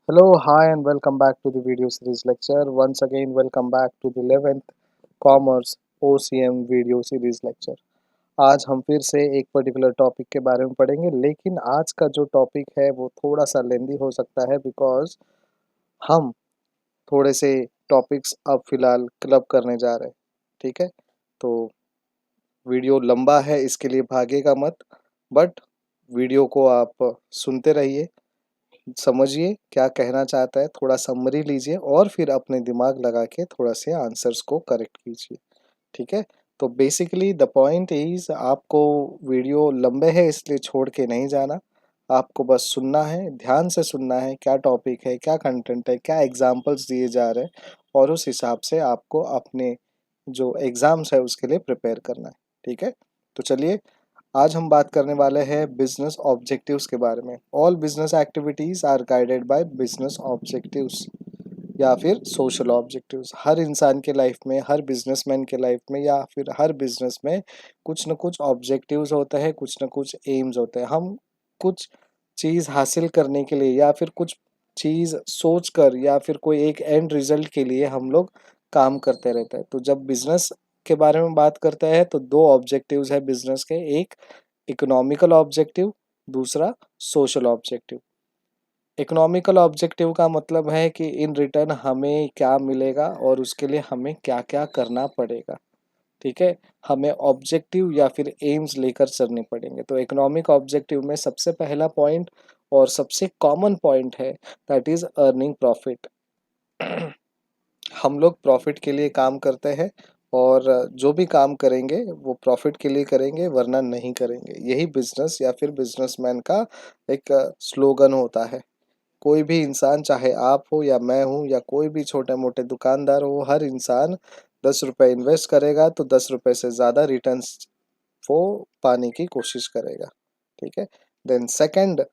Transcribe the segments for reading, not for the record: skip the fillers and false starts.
Hello, hi, and welcome back to the video series lecture. Once again, welcome back to the 11th Commerce OCM video series lecture. आज हम फिर से एक particular topic के बारे में पढ़ेंगे, लेकिन आज का जो टॉपिक है वो थोड़ा सा लेंदी हो सकता है बिकॉज हम थोड़े से टॉपिक्स अब फिलहाल क्लब करने जा रहे हैं। ठीक है, तो वीडियो लंबा है, इसके लिए भागेगा मत, बट वीडियो को आप सुनते रहिए, समझिए क्या कहना चाहता है, थोड़ा समरी लीजिए और फिर अपने दिमाग लगा के थोड़ा से आंसर्स को करेक्ट कीजिए। ठीक है, तो बेसिकली द पॉइंट इज आपको वीडियो लंबे है इसलिए छोड़ के नहीं जाना। आपको बस सुनना है, ध्यान से सुनना है, क्या टॉपिक है, क्या कंटेंट है, क्या एग्जांपल्स दिए जा रहे हैं, और उस हिसाब से आपको अपने जो एग्ज़ाम्स है उसके लिए प्रिपेयर करना है। ठीक है, तो चलिए आज हम बात करने वाले हैं बिजनेस ऑब्जेक्टिव्स के बारे में। All business activities are guided by business objectives या फिर सोशल ऑब्जेक्टिव्स। हर इंसान के लाइफ में, हर बिजनेसमैन के लाइफ में या फिर हर बिजनेस में कुछ न कुछ ऑब्जेक्टिव्स होते हैं, कुछ न कुछ एम्स होते हैं। हम कुछ चीज़ हासिल करने के लिए या फिर कुछ चीज़ सोच कर या फिर कोई एक एंड रिजल्ट के लिए हम लोग काम करते रहते हैं। तो जब बिजनेस के बारे में बात करते हैं तो दो ऑब्जेक्टिव्स है बिजनेस के, एक इकोनॉमिकल ऑब्जेक्टिव, दूसरा सोशल ऑब्जेक्टिव। इकोनॉमिकल ऑब्जेक्टिव का मतलब है कि इन रिटर्न हमें क्या मिलेगा और उसके लिए हमें क्या क्या करना पड़ेगा। ठीक है, हमें ऑब्जेक्टिव या फिर एम्स लेकर चलने पड़ेंगे। तो इकोनॉमिक ऑब्जेक्टिव में सबसे पहला पॉइंट और सबसे कॉमन पॉइंट है, दैट इज अर्निंग प्रॉफिट। हम लोग प्रॉफिट के लिए काम करते हैं और जो भी काम करेंगे वो प्रॉफिट के लिए करेंगे, वरना नहीं करेंगे। यही बिजनेस या फिर बिजनेसमैन का एक स्लोगन होता है। कोई भी इंसान, चाहे आप हो या मैं हूँ या कोई भी छोटे मोटे दुकानदार हो, हर इंसान 10 रुपये इन्वेस्ट करेगा तो 10 रुपये से ज़्यादा रिटर्न्स वो पाने की कोशिश करेगा। ठीक है, then second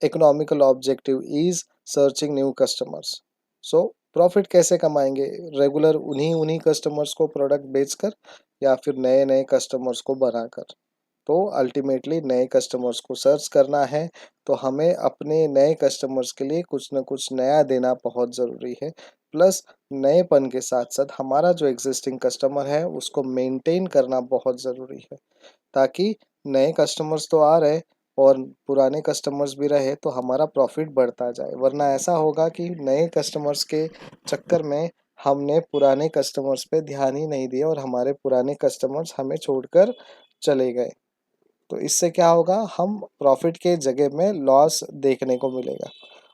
economical objective is searching new customers. So profit कैसे कमाएंगे? रेगुलर उन्हीं उन्हीं कस्टमर्स को प्रोडक्ट बेचकर या फिर नए नए कस्टमर्स को बनाकर। तो अल्टीमेटली नए कस्टमर्स को सर्च करना है, तो हमें अपने नए कस्टमर्स के लिए कुछ ना कुछ नया देना बहुत ज़रूरी है। प्लस नएपन के साथ साथ हमारा जो एग्जिस्टिंग कस्टमर है उसको मेंटेन करना बहुत ज़रूरी है, ताकि नए कस्टमर्स तो आ रहे और पुराने कस्टमर्स भी रहे तो हमारा प्रॉफिट बढ़ता जाए। वरना ऐसा होगा कि नए कस्टमर्स के चक्कर में हमने पुराने कस्टमर्स पे ध्यान ही नहीं दिया और हमारे पुराने कस्टमर्स हमें छोड़कर चले गए। तो इससे क्या होगा, हम प्रॉफिट के जगह में लॉस देखने को मिलेगा।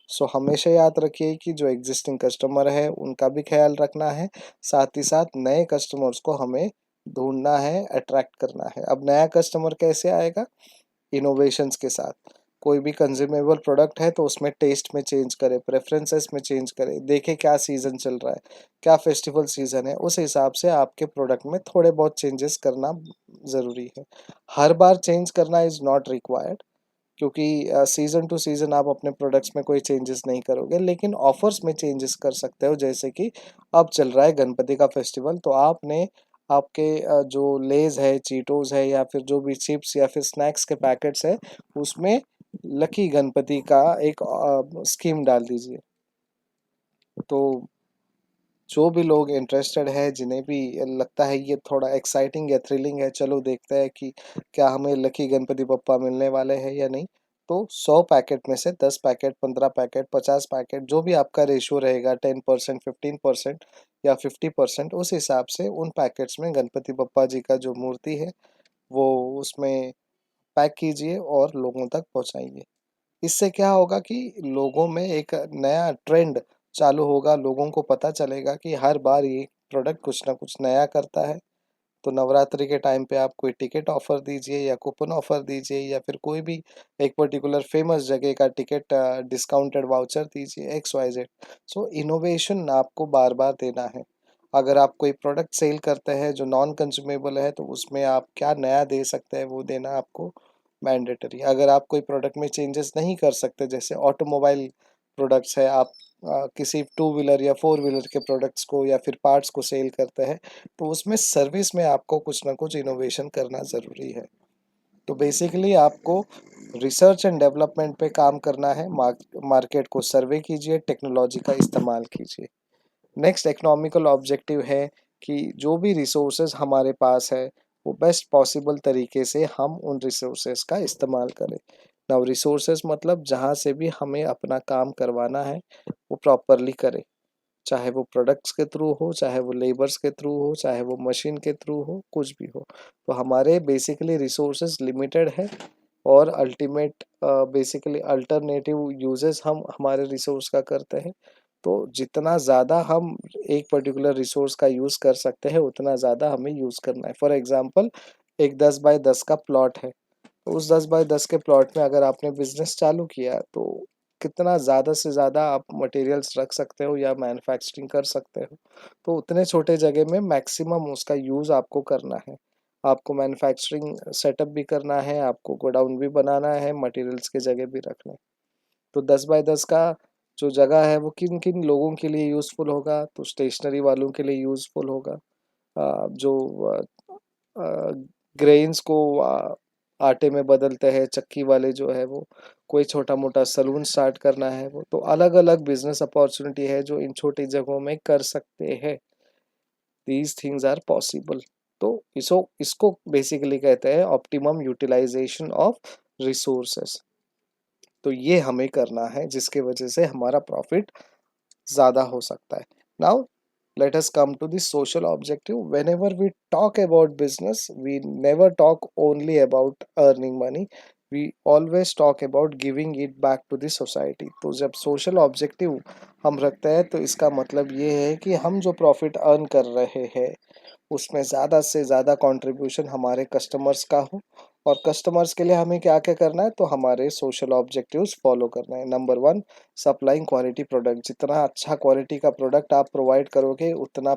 सो हमेशा याद रखिए कि जो एग्जिस्टिंग कस्टमर है उनका भी ख्याल रखना है, साथ ही साथ नए कस्टमर्स को हमें ढूंढना है, अट्रैक्ट करना है। अब नया कस्टमर कैसे आएगा? इनोवेशंस के साथ। कोई भी कंज्यूमेबल प्रोडक्ट है तो उसमें टेस्ट में चेंज करें, प्रेफरेंसेस में चेंज करें, देखें क्या सीज़न चल रहा है, क्या फेस्टिवल सीज़न है, उस हिसाब से आपके प्रोडक्ट में थोड़े बहुत चेंजेस करना ज़रूरी है। हर बार चेंज करना इज़ नॉट रिक्वायर्ड, क्योंकि सीज़न टू सीज़न आप अपने प्रोडक्ट्स में कोई चेंजेस नहीं करोगे, लेकिन ऑफर्स में चेंजेस कर सकते हो। जैसे कि अब चल रहा है गणपति का फेस्टिवल, तो आपने आपके जो लेज़ है, चीटोज़ है या फिर जो भी चिप्स या फिर स्नैक्स के पैकेट्स है, उसमें लकी गणपति का एक स्कीम डाल दीजिए। तो जो भी लोग इंटरेस्टेड है, जिन्हें भी लगता है ये थोड़ा एक्साइटिंग या थ्रिलिंग है, चलो देखते हैं कि क्या हमें लकी गणपति बप्पा मिलने वाले हैं या नहीं। तो 100 पैकेट में से 10 पैकेट, 15 पैकेट, 50 पैकेट, जो भी आपका रेशियो रहेगा, 10%, 15% या 50%, उस हिसाब से उन पैकेट्स में गणपति बप्पा जी का जो मूर्ति है वो उसमें पैक कीजिए और लोगों तक पहुंचाइए। इससे क्या होगा कि लोगों में एक नया ट्रेंड चालू होगा, लोगों को पता चलेगा कि हर बार ये प्रोडक्ट कुछ ना कुछ नया करता है। तो नवरात्रि के टाइम पे आप कोई टिकट ऑफर दीजिए या कूपन ऑफर दीजिए या फिर कोई भी एक पर्टिकुलर फेमस जगह का टिकट डिस्काउंटेड वाउचर दीजिए, X Y Z. So innovation आपको बार बार देना है। अगर आप कोई प्रोडक्ट सेल करते हैं जो नॉन कंज्यूमेबल है तो उसमें आप क्या नया दे सकते हैं वो देना आपको मैंडेटरी। अगर आप कोई प्रोडक्ट में चेंजेस नहीं कर सकते, जैसे ऑटोमोबाइल प्रोडक्ट्स है, आप किसी टू व्हीलर या फोर व्हीलर के प्रोडक्ट्स को या फिर पार्ट्स को सेल करते हैं, तो उसमें सर्विस में आपको कुछ ना कुछ इनोवेशन करना ज़रूरी है। तो बेसिकली आपको रिसर्च एंड डेवलपमेंट पे काम करना है, मार्केट को सर्वे कीजिए, टेक्नोलॉजी का इस्तेमाल कीजिए। नेक्स्ट इकोनॉमिकल ऑब्जेक्टिव है कि जो भी रिसोर्सेज हमारे पास है वो बेस्ट पॉसिबल तरीके से हम उन रिसोर्सेज का इस्तेमाल करें। नाउ रिसोर्सेज मतलब जहाँ से भी हमें अपना काम करवाना है वो प्रॉपरली करें, चाहे वो प्रोडक्ट्स के थ्रू हो, चाहे वो लेबर्स के थ्रू हो, चाहे वो मशीन के थ्रू हो, कुछ भी हो। तो हमारे बेसिकली रिसोर्सेज लिमिटेड है और अल्टीमेट बेसिकली अल्टरनेटिव यूजेस हम हमारे रिसोर्स का करते हैं। तो जितना ज़्यादा हम एक पर्टिकुलर रिसोर्स का यूज़ कर सकते हैं उतना ज़्यादा हमें यूज़ करना है। फॉर एग्जांपल एक 10 बाय 10 का प्लॉट है, तो उस 10 बाय 10 के प्लॉट में अगर आपने बिजनेस चालू किया तो कितना ज़्यादा से ज़्यादा आप मटेरियल्स रख सकते हो या मैन्युफैक्चरिंग कर सकते हो, तो उतने छोटे जगह में मैक्सिमम उसका यूज़ आपको करना है। आपको मैन्युफैक्चरिंग सेटअप भी करना है, आपको गोडाउन भी बनाना है, मटेरियल्स के जगह भी रखना है। तो 10 बाय 10 का जो जगह है वो किन किन लोगों के लिए यूज़फुल होगा, तो स्टेशनरी वालों के लिए यूज़फुल होगा। जो ग्रेन्स को आटे में बदलते हैं, चक्की वाले जो है वो, कोई छोटा मोटा सलून स्टार्ट करना है वो, तो अलग अलग बिजनेस अपॉर्चुनिटी है जो इन छोटी जगहों में कर सकते हैं। These things are possible. तो इसको बेसिकली कहते हैं ऑप्टिमम यूटिलाइजेशन ऑफ रिसोर्सेस। तो ये हमें करना है जिसके वजह से हमारा प्रॉफिट ज़्यादा हो सकता है। Now let us come to the social objective. Whenever we talk about business, we never talk only about earning money. We always talk about giving it back to the society. तो जब social objective हम रखते हैं तो इसका मतलब ये है कि हम जो प्रॉफिट अर्न कर रहे हैं उसमें ज़्यादा से ज़्यादा कंट्रीब्यूशन हमारे कस्टमर्स का हो। और कस्टमर्स के लिए हमें क्या क्या करना है, तो हमारे सोशल ऑब्जेक्टिव्स फॉलो करना है। Number one, supplying quality product. जितना अच्छा क्वालिटी का प्रोडक्ट आप प्रोवाइड करोगे उतना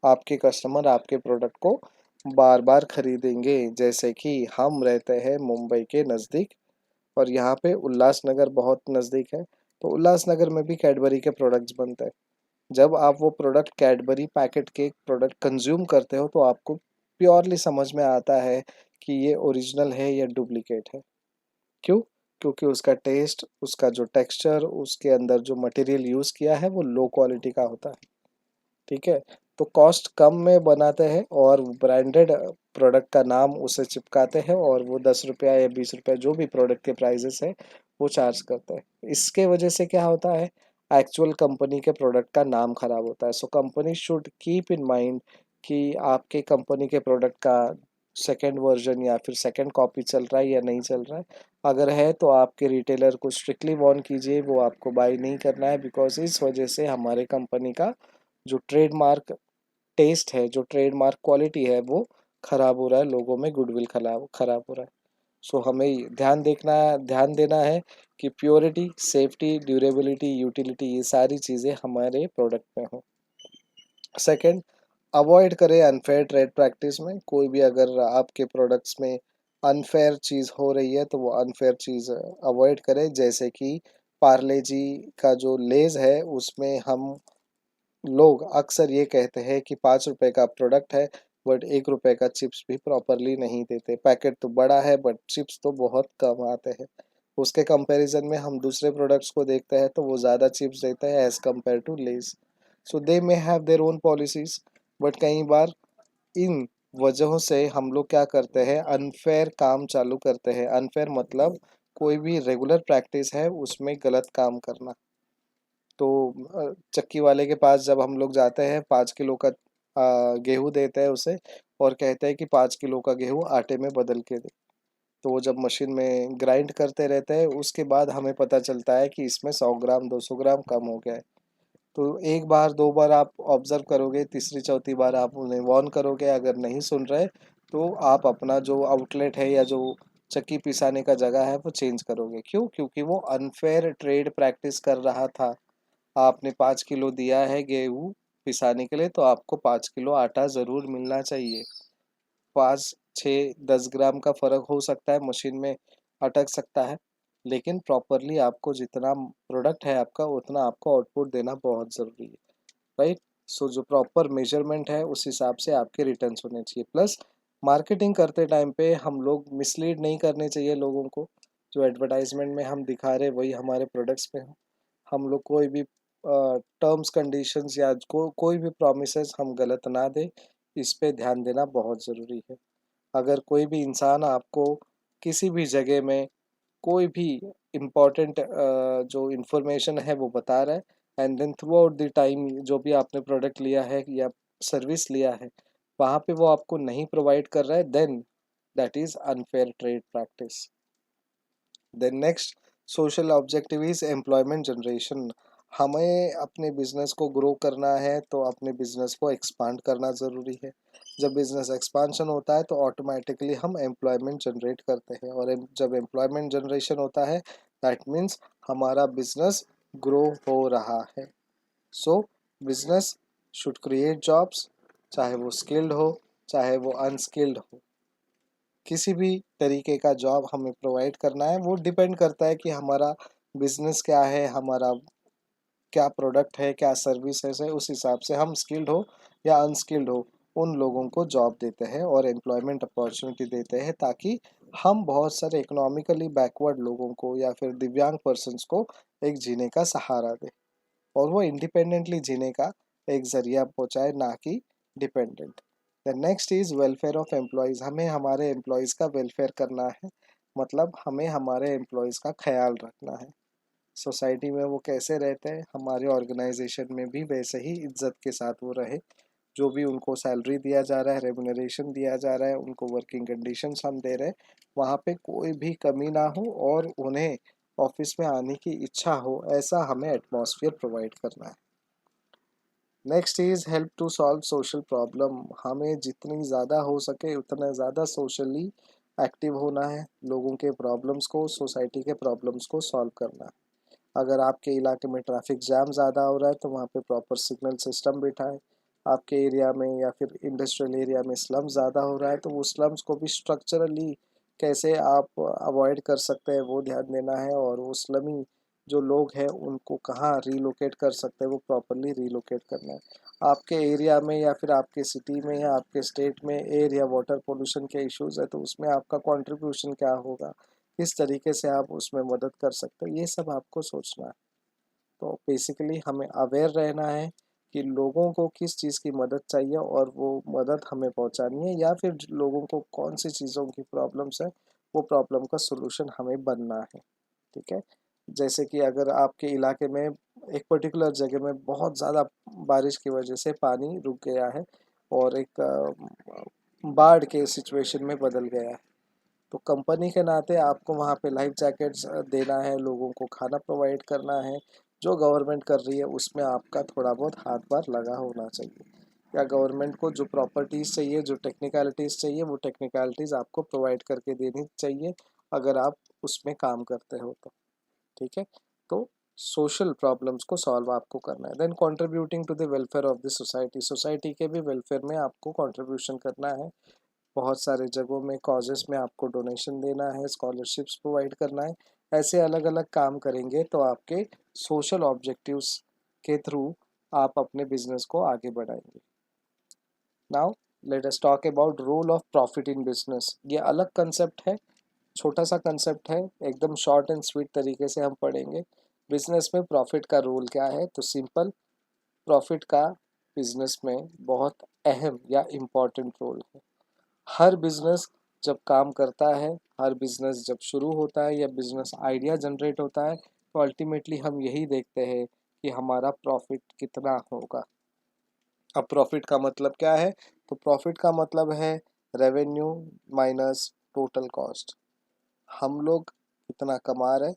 आपके कस्टमर आपके प्रोडक्ट को बार बार खरीदेंगे। जैसे कि हम रहते हैं मुंबई के नज़दीक और यहाँ पे उल्लासनगर बहुत नज़दीक है, तो उल्लासनगर में भी कैडबरी के प्रोडक्ट्स बनते हैं। जब आप वो प्रोडक्ट कैडबरी पैकेट के प्रोडक्ट कंज्यूम करते हो तो आपको प्योरली समझ में आता है कि ये ओरिजिनल है या डुप्लीकेट है। क्यों? क्योंकि उसका टेस्ट, उसका जो टेक्सचर, उसके अंदर जो मटेरियल यूज़ किया है वो लो क्वालिटी का होता है। ठीक है, तो कॉस्ट कम में बनाते हैं और ब्रांडेड प्रोडक्ट का नाम उसे चिपकाते हैं और वो 10 रुपया या 20 रुपया जो भी प्रोडक्ट के प्राइजेस है वो चार्ज करते हैं। इसके वजह से क्या होता है, एक्चुअल कंपनी के प्रोडक्ट का नाम खराब होता है। So company should keep in mind कि आपके कंपनी के प्रोडक्ट का सेकेंड वर्जन या फिर सेकेंड कॉपी चल रहा है या नहीं चल रहा है। अगर है तो आपके रिटेलर को स्ट्रिक्टली वार्न कीजिए, वो आपको बाई नहीं करना है, बिकॉज इस वजह से हमारे कंपनी का जो ट्रेडमार्क टेस्ट है, जो ट्रेडमार्क क्वालिटी है वो खराब हो रहा है, लोगों में गुडविल खराब खराब हो रहा है। सो हमें ध्यान देना है कि प्योरिटी, सेफ्टी, ड्यूरेबिलिटी, यूटिलिटी, ये सारी चीज़ें हमारे प्रोडक्ट में हो। सेकंड, अवॉइड करें अनफेयर ट्रेड प्रैक्टिस में। कोई भी अगर आपके प्रोडक्ट्स में अनफेयर चीज़ हो रही है तो वो अनफेयर चीज़ अवॉइड करें। जैसे कि पार्ले जी का जो लेज़ है उसमें हम लोग अक्सर ये कहते हैं कि 5 रुपए का प्रोडक्ट है बट 1 रुपए का चिप्स भी प्रॉपरली नहीं देते। पैकेट तो बड़ा है बट चिप्स तो बहुत कम आते हैं। उसके कंपैरिजन में हम दूसरे प्रोडक्ट्स को देखते हैं तो वो ज़्यादा चिप्स देते हैं as compare to less. So they may have their own policies, but कई बार इन वजहों से हम लोग क्या करते हैं, अनफेयर काम चालू करते हैं। अनफेयर मतलब कोई भी रेगुलर प्रैक्टिस है उसमें गलत काम करना। तो चक्की वाले के पास जब हम लोग जाते हैं 5 किलो का गेहूँ देते हैं उसे और कहते हैं कि 5 किलो का गेहूँ आटे में बदल के दे। तो वो जब मशीन में ग्राइंड करते रहते हैं उसके बाद हमें पता चलता है कि इसमें 100 ग्राम 200 ग्राम कम हो गया है। तो एक बार दो बार आप ऑब्जर्व करोगे, तीसरी चौथी बार आप उन्हें वॉर्न करोगे, अगर नहीं सुन रहे तो आप अपना जो आउटलेट है या जो चक्की पिसाने का जगह है वो चेंज करोगे। क्यों? क्योंकि वो अनफेयर ट्रेड प्रैक्टिस कर रहा था। आपने 5 किलो दिया है गेहूँ पिसाने के लिए तो आपको 5 किलो आटा ज़रूर मिलना चाहिए। 5 6 10 ग्राम का फ़र्क हो सकता है, मशीन में अटक सकता है, लेकिन प्रॉपरली आपको जितना प्रोडक्ट है आपका उतना आपको आउटपुट देना बहुत ज़रूरी है। राइट? सो जो प्रॉपर मेजरमेंट है उस हिसाब से आपके रिटर्न्स होने चाहिए। प्लस मार्केटिंग करते टाइम पे हम लोग मिसलीड नहीं करने चाहिए लोगों को। जो एडवर्टाइजमेंट में हम दिखा रहे वही हमारे प्रोडक्ट्स में हो। हम लोग कोई भी टर्म्स कंडीशंस या कोई भी प्रॉमिसेस हम गलत ना दें, इस पे ध्यान देना बहुत ज़रूरी है। अगर कोई भी इंसान आपको किसी भी जगह में कोई भी इम्पोर्टेंट जो इन्फॉर्मेशन है वो बता रहा है and then throughout the time जो भी आपने प्रोडक्ट लिया है या सर्विस लिया है वहाँ पे वो आपको नहीं प्रोवाइड कर रहा है, then that is unfair trade practice. Then next social objective is employment generation. हमें अपने बिजनेस को ग्रो करना है तो अपने बिजनेस को एक्सपांड करना ज़रूरी है। जब बिजनेस एक्सपांशन होता है तो ऑटोमेटिकली हम एम्प्लॉयमेंट जनरेट करते हैं और जब एम्प्लॉयमेंट जनरेशन होता है दैट मीन्स हमारा बिजनेस ग्रो हो रहा है। सो बिजनेस शुड क्रिएट जॉब्स, चाहे वो स्किल्ड हो चाहे वो अनस्किल्ड हो, किसी भी तरीके का जॉब हमें प्रोवाइड करना है। वो डिपेंड करता है कि हमारा बिजनेस क्या है, हमारा क्या प्रोडक्ट है, क्या सर्विसेज है, उस हिसाब से हम स्किल्ड हो या अनस्किल्ड हो उन लोगों को जॉब देते हैं और एम्प्लॉयमेंट अपॉर्चुनिटी देते हैं, ताकि हम बहुत सारे इकोनॉमिकली बैकवर्ड लोगों को या फिर दिव्यांग पर्सनस को एक जीने का सहारा दें और वो इंडिपेंडेंटली जीने का एक जरिया पहुंचाए, ना कि dependent. The next is welfare of employees. हमें हमारे एम्प्लॉयज़ का वेलफेयर करना है, मतलब हमें हमारे एम्प्लॉयज़ का ख्याल रखना है। सोसाइटी में वो कैसे रहते हैं हमारे ऑर्गेनाइजेशन में भी वैसे ही इज्जत के साथ वो रहे। जो भी उनको सैलरी दिया जा रहा है, रेमुनरेशन दिया जा रहा है, उनको वर्किंग कंडीशंस हम दे रहे हैं, वहाँ पे कोई भी कमी ना हो और उन्हें ऑफिस में आने की इच्छा हो, ऐसा हमें एटमॉस्फेयर प्रोवाइड करना है। Next is help to solve social problem. हमें जितनी ज़्यादा हो सके उतना ज़्यादा सोशली एक्टिव होना है, लोगों के प्रॉब्लम्स को, सोसाइटी के प्रॉब्लम्स को सॉल्व करना है। अगर आपके इलाके में ट्रैफिक जैम ज़्यादा हो रहा है तो वहाँ पे प्रॉपर सिग्नल सिस्टम बिठाएं। आपके एरिया में या फिर इंडस्ट्रियल एरिया में स्लम ज़्यादा हो रहा है तो वो स्लम्स को भी स्ट्रक्चरली कैसे आप अवॉइड कर सकते हैं वो ध्यान देना है, और वो स्लमी जो लोग हैं उनको कहाँ रीलोकेट कर सकते हैं वो प्रॉपरली रीलोकेट करना है। आपके एरिया में या फिर आपके सिटी में या आपके स्टेट में एयर या वाटर पोल्यूशन के इश्यूज़ है तो उसमें आपका कंट्रीब्यूशन क्या होगा, किस तरीके से आप उसमें मदद कर सकते हो, ये सब आपको सोचना है। तो बेसिकली हमें अवेयर रहना है कि लोगों को किस चीज़ की मदद चाहिए और वो मदद हमें पहुंचानी है, या फिर लोगों को कौन सी चीज़ों की प्रॉब्लम्स है वो प्रॉब्लम का सलूशन हमें बनना है। ठीक है। जैसे कि अगर आपके इलाके में एक पर्टिकुलर जगह में बहुत ज़्यादा बारिश की वजह से पानी रुक गया है और एक बाढ़ के सिचुएशन में बदल गया है, तो कंपनी के नाते आपको वहाँ पे लाइफ जैकेट्स देना है, लोगों को खाना प्रोवाइड करना है। जो गवर्नमेंट कर रही है उसमें आपका थोड़ा बहुत हाथ पार लगा होना चाहिए, या गवर्नमेंट को जो प्रॉपर्टीज़ चाहिए, जो टेक्निकलिटीज़ चाहिए, वो टेक्निकलिटीज़ आपको प्रोवाइड करके देनी चाहिए अगर आप उसमें काम करते हो तो। ठीक है। तो सोशल प्रॉब्लम्स को सॉल्व आपको करना है। Then contributing to the welfare of the society. Society के भी वेलफेयर में आपको कंट्रीब्यूशन करना है। बहुत सारे जगहों में कॉजेस में आपको डोनेशन देना है, स्कॉलरशिप्स प्रोवाइड करना है। ऐसे अलग अलग काम करेंगे तो आपके सोशल ऑब्जेक्टिव्स के थ्रू आप अपने बिजनेस को आगे बढ़ाएंगे। Now let us talk about role of profit in business. ये अलग कंसेप्ट है, छोटा सा कंसेप्ट है, एकदम शॉर्ट एंड स्वीट तरीके से हम पढ़ेंगे। बिजनेस में प्रॉफिट का रोल क्या है, तो सिंपल, प्रॉफिट का बिजनेस में बहुत अहम या इम्पॉर्टेंट रोल है। हर बिजनेस जब काम करता है, हर बिजनेस जब शुरू होता है या बिजनेस आइडिया जनरेट होता है तो अल्टीमेटली हम यही देखते हैं कि हमारा प्रॉफिट कितना होगा। अब प्रॉफिट का मतलब क्या है, तो प्रॉफिट का मतलब है रेवेन्यू माइनस टोटल कॉस्ट। हम लोग कितना कमा रहे,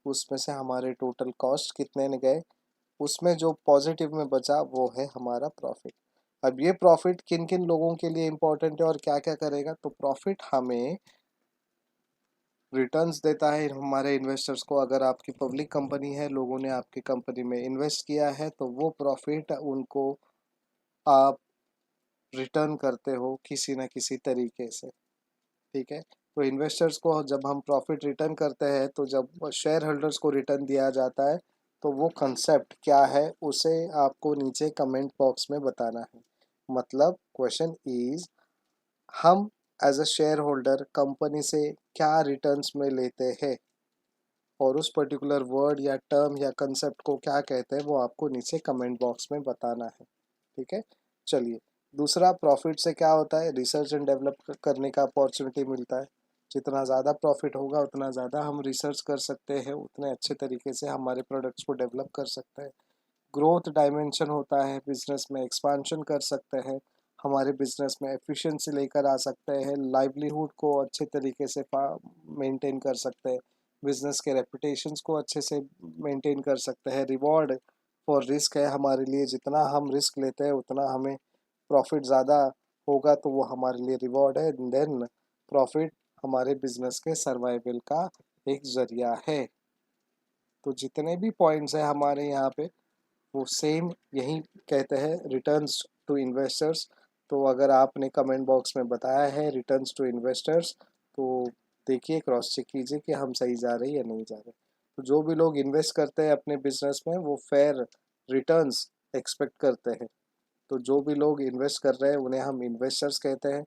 उसमें से हमारे टोटल कॉस्ट कितने ने गए, उसमें जो पॉजिटिव में बचा वो है हमारा प्रॉफिट। अब ये प्रॉफिट किन किन लोगों के लिए इम्पोर्टेंट है और क्या क्या करेगा, तो प्रॉफिट हमें रिटर्न्स देता है हमारे इन्वेस्टर्स को। अगर आपकी पब्लिक कंपनी है, लोगों ने आपकी कंपनी में इन्वेस्ट किया है तो वो प्रॉफिट उनको आप रिटर्न करते हो किसी न किसी तरीके से। ठीक है। तो इन्वेस्टर्स को जब हम प्रॉफिट रिटर्न करते हैं तो जब शेयर होल्डर्स को रिटर्न दिया जाता है तो वो कंसेप्ट क्या है उसे आपको नीचे कमेंट बॉक्स में बताना है। मतलब क्वेश्चन इज, हम as a shareholder company से क्या रिटर्न्स में लेते हैं। और उस पर्टिकुलर वर्ड या टर्म या कंसेप्ट को क्या कहते हैं वो आपको नीचे कमेंट बॉक्स में बताना है। ठीक है, चलिए। दूसरा, प्रॉफिट से क्या होता है, रिसर्च एंड डेवलप करने का अपॉर्चुनिटी मिलता है। जितना ज़्यादा प्रॉफिट होगा उतना ज़्यादा हम रिसर्च कर सकते हैं, उतने अच्छे तरीके से हमारे प्रोडक्ट्स को डेवलप कर सकते हैं। ग्रोथ डायमेंशन होता है, बिजनेस में एक्सपांशन कर सकते हैं, हमारे बिजनेस में एफिशिएंसी लेकर आ सकते हैं, लाइवलीहुड को अच्छे तरीके से मेंटेन कर सकते हैं, बिजनेस के रेपुटेशंस को अच्छे से मेंटेन कर सकते हैं। रिवॉर्ड फॉर रिस्क है हमारे लिए, जितना हम रिस्क लेते हैं उतना हमें प्रॉफिट ज़्यादा होगा, तो वो हमारे लिए रिवॉर्ड है। देन प्रॉफिट हमारे बिजनेस के सर्वाइवल का एक जरिया है। तो जितने भी पॉइंट्स हैं हमारे यहाँ पे वो सेम यही कहते हैं, रिटर्न्स टू इन्वेस्टर्स। तो अगर आपने कमेंट बॉक्स में बताया है रिटर्न्स टू इन्वेस्टर्स, तो देखिए, क्रॉस चेक कीजिए कि हम सही जा रहे हैं या नहीं जा रहे। तो जो भी लोग इन्वेस्ट करते हैं अपने बिजनेस में वो फेयर रिटर्न्स एक्सपेक्ट करते हैं। तो जो भी लोग इन्वेस्ट कर रहे हैं उन्हें हम इन्वेस्टर्स कहते हैं,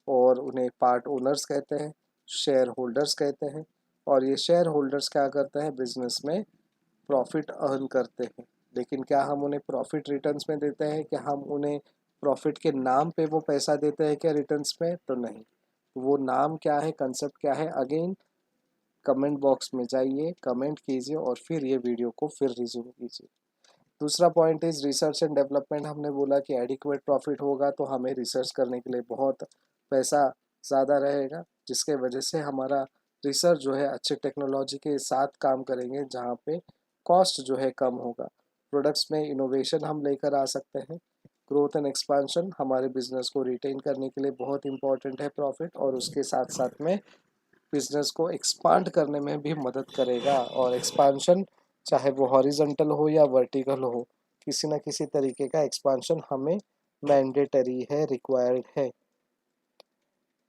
और उन्हें पार्ट ओनर्स कहते हैं, शेयर होल्डर्स कहते हैं। और ये शेयर होल्डर्स क्या करते हैं, बिजनेस में प्रॉफिट अर्न करते हैं। लेकिन क्या हम उन्हें प्रॉफिट रिटर्न्स में देते हैं, क्या हम उन्हें प्रॉफिट के नाम पे वो पैसा देते हैं क्या रिटर्न्स में, तो नहीं। वो नाम क्या है, कंसेप्ट क्या है, अगेन कमेंट बॉक्स में जाइए, कमेंट कीजिए और फिर ये वीडियो को फिर रिज्यूम कीजिए। दूसरा point is research and development. हमने बोला कि एडिक्वेट प्रॉफिट होगा तो हमें रिसर्च करने के लिए बहुत पैसा ज़्यादा रहेगा, जिसके वजह से हमारा रिसर्च जो है अच्छे टेक्नोलॉजी के साथ काम करेंगे, जहाँ पे कॉस्ट जो है कम होगा। प्रोडक्ट्स में इनोवेशन हम लेकर आ सकते हैं। ग्रोथ एंड एक्सपांशन हमारे बिजनेस को रिटेन करने के लिए बहुत इंपॉर्टेंट है प्रॉफिट, और उसके साथ साथ में बिजनेस को एक्सपांड करने में भी मदद करेगा। और एक्सपांशन चाहे वो हॉरिजॉन्टल हो या वर्टिकल हो, किसी ना किसी तरीके का एक्सपांशन हमें मैंडेटरी है, रिक्वायर्ड है।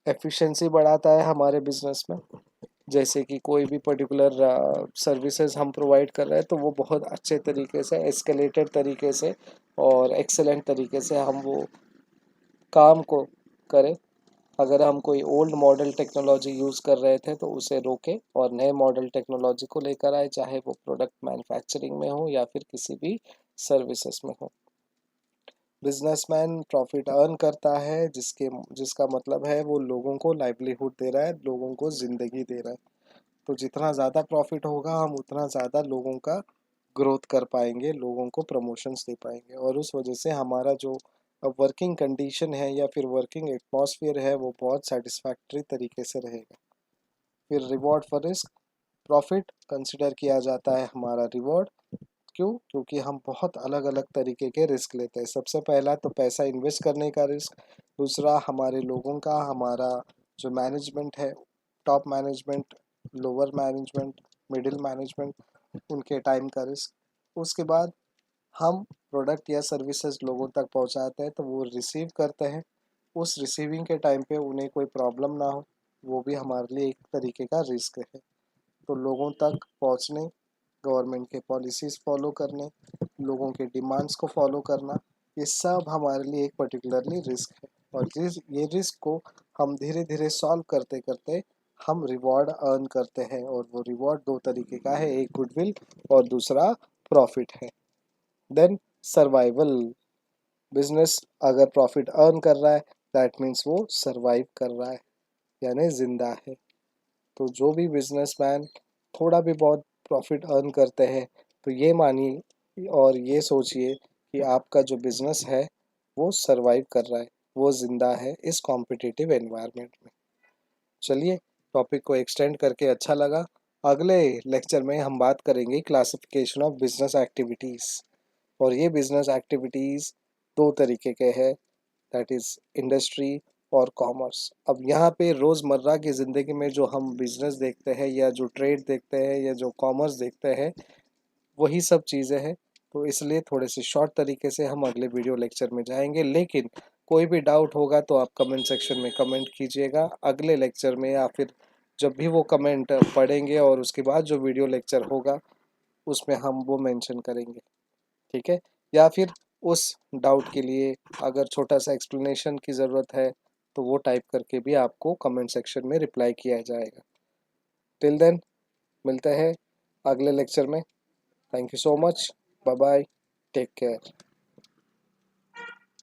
एफिशिएंसी बढ़ाता है हमारे बिजनेस में, जैसे कि कोई भी पर्टिकुलर सर्विसेज हम प्रोवाइड कर रहे हैं तो वो बहुत अच्छे तरीके से, एस्केलेटेड तरीके से और एक्सेलेंट तरीके से हम वो काम को करें। अगर हम कोई ओल्ड मॉडल टेक्नोलॉजी यूज़ कर रहे थे तो उसे रोकें और नए मॉडल टेक्नोलॉजी को लेकर आए, चाहे वो प्रोडक्ट मैन्युफैक्चरिंग में हो या फिर किसी भी सर्विसेज में हो। बिजनेसमैन प्रॉफिट अर्न करता है, जिसका मतलब है वो लोगों को लाइवलीहुड दे रहा है, लोगों को ज़िंदगी दे रहा है। तो जितना ज़्यादा प्रॉफिट होगा हम उतना ज़्यादा लोगों का ग्रोथ कर पाएंगे, लोगों को प्रमोशंस दे पाएंगे, और उस वजह से हमारा जो वर्किंग कंडीशन है या फिर वर्किंग एटमॉस्फेयर है वो बहुत सेटिस्फैक्टरी तरीके से रहेगा। फिर reward for risk, profit consider किया जाता है हमारा रिवॉर्ड। क्यों? क्योंकि हम बहुत अलग अलग तरीके के रिस्क लेते हैं। सबसे पहला तो पैसा इन्वेस्ट करने का रिस्क, दूसरा हमारे लोगों का, हमारा जो मैनेजमेंट है, top management, lower management, middle management, उनके टाइम का रिस्क। उसके बाद हम प्रोडक्ट या सर्विसेज लोगों तक पहुंचाते हैं तो वो रिसीव करते हैं, उस रिसीविंग के टाइम पे उन्हें कोई प्रॉब्लम ना हो, वो भी हमारे लिए एक तरीके का रिस्क है। तो लोगों तक पहुंचने, गवर्नमेंट के पॉलिसीज़ फॉलो करने, लोगों के डिमांड्स को फॉलो करना, ये सब हमारे लिए एक पर्टिकुलरली रिस्क है। और ये रिस्क को हम धीरे धीरे सॉल्व करते करते हम रिवॉर्ड अर्न करते हैं, और वो रिवॉर्ड दो तरीके का है, एक गुडविल और दूसरा प्रॉफिट है। देन सर्वाइवल, बिजनेस अगर प्रॉफिट अर्न कर रहा है दैट मीन्स वो सर्वाइव कर रहा है, यानी जिंदा है। तो जो भी बिजनेसमैन थोड़ा भी बहुत प्रॉफिट अर्न करते हैं तो ये मानिए और ये सोचिए कि आपका जो बिजनेस है वो सर्वाइव कर रहा है, वो जिंदा है इस कॉम्पिटिटिव एनवायरनमेंट में। चलिए, टॉपिक को एक्सटेंड करके अच्छा लगा। अगले लेक्चर में हम बात करेंगे क्लासिफिकेशन ऑफ बिजनेस एक्टिविटीज़। और ये बिजनेस एक्टिविटीज़ दो तरीके के हैं, दैट इज़ इंडस्ट्री और कॉमर्स। अब यहाँ पे रोज़मर्रा की ज़िंदगी में जो हम बिजनेस देखते हैं या जो ट्रेड देखते हैं या जो कॉमर्स देखते हैं वही सब चीज़ें हैं। तो इसलिए थोड़े से शॉर्ट तरीके से हम अगले वीडियो लेक्चर में जाएंगे, लेकिन कोई भी डाउट होगा तो आप कमेंट सेक्शन में कमेंट कीजिएगा। अगले लेक्चर में या फिर जब भी वो कमेंट पढ़ेंगे और उसके बाद जो वीडियो लेक्चर होगा उसमें हम वो मेंशन करेंगे, ठीक है। या फिर उस डाउट के लिए अगर छोटा सा एक्सप्लेनेशन की ज़रूरत है तो वो टाइप करके भी आपको कमेंट सेक्शन में रिप्लाई किया जाएगा। टिल देन, मिलते हैं अगले लेक्चर में। Thank you so much. Bye bye. Take care.